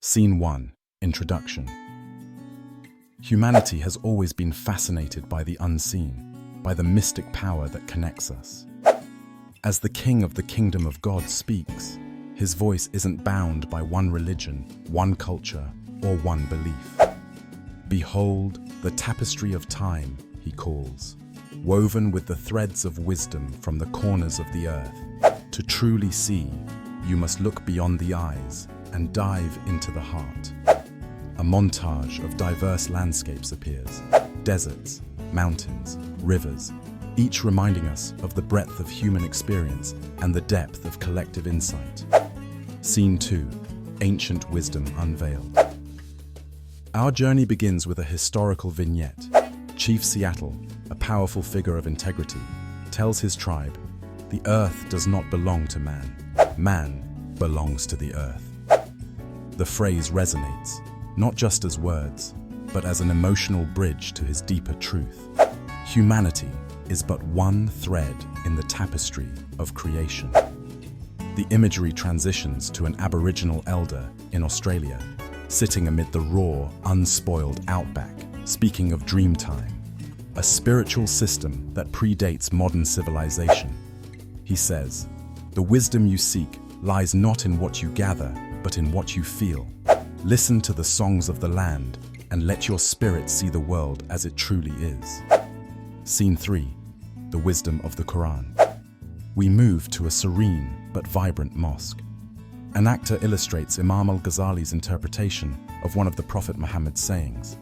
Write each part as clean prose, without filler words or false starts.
Scene 1. Introduction. Humanity has always been fascinated by the unseen, by the mystic power that connects us. As the King of the Kingdom of God speaks, his voice isn't bound by one religion, one culture, or one belief. Behold, the tapestry of time, he calls, woven with the threads of wisdom from the corners of the earth. To truly see, you must look beyond the eyes and dive into the heart. A montage of diverse landscapes appears: deserts, mountains, rivers, each reminding us of the breadth of human experience and the depth of collective insight. Scene 2. Ancient wisdom unveiled. Our journey begins with a historical vignette. Chief Seattle, a powerful figure of integrity, tells his tribe, "The earth does not belong to man. Man belongs to the earth." The phrase resonates, not just as words, but as an emotional bridge to his deeper truth. Humanity is but one thread in the tapestry of creation. The imagery transitions to an Aboriginal elder in Australia, sitting amid the raw, unspoiled outback, speaking of Dreamtime, a spiritual system that predates modern civilization. He says, "The wisdom you seek lies not in what you gather, but in what you feel. Listen to the songs of the land and let your spirit see the world as it truly is." Scene 3. The wisdom of the Quran. We move to a serene but vibrant mosque. An actor illustrates Imam al-Ghazali's interpretation of one of the Prophet Muhammad's sayings.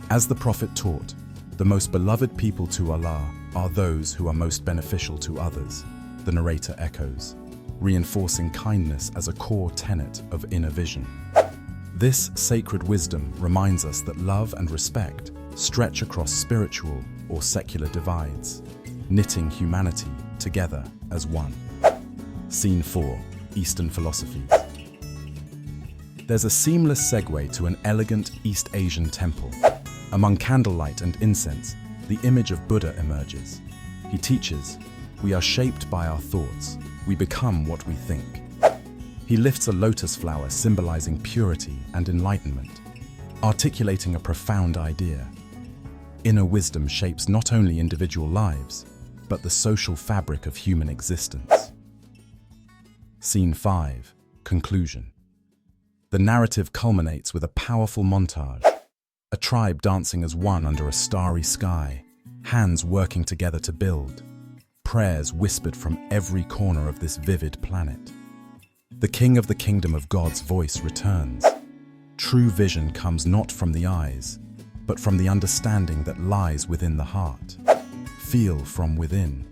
As the Prophet taught, the most beloved people to Allah are those who are most beneficial to others, the narrator echoes, reinforcing kindness as a core tenet of inner vision. This sacred wisdom reminds us that love and respect stretch across spiritual or secular divides, knitting humanity together as one. Scene 4. Eastern philosophies. There's a seamless segue to an elegant East Asian temple. Among candlelight and incense, the image of Buddha emerges. He teaches, "We are shaped by our thoughts. We become what we think." He lifts a lotus flower symbolizing purity and enlightenment, articulating a profound idea. Inner wisdom shapes not only individual lives, but the social fabric of human existence. Scene 5. Conclusion. The narrative culminates with a powerful montage. A tribe dancing as one under a starry sky, hands working together to build, prayers whispered from every corner of this vivid planet. The King of the Kingdom of God's voice returns. True vision comes not from the eyes, but from the understanding that lies within the heart. Feel from within.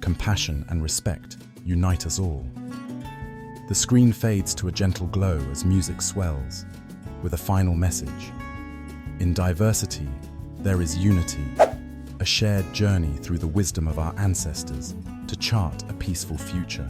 Compassion and respect unite us all. The screen fades to a gentle glow as music swells, with a final message. In diversity, there is unity, a shared journey through the wisdom of our ancestors to chart a peaceful future.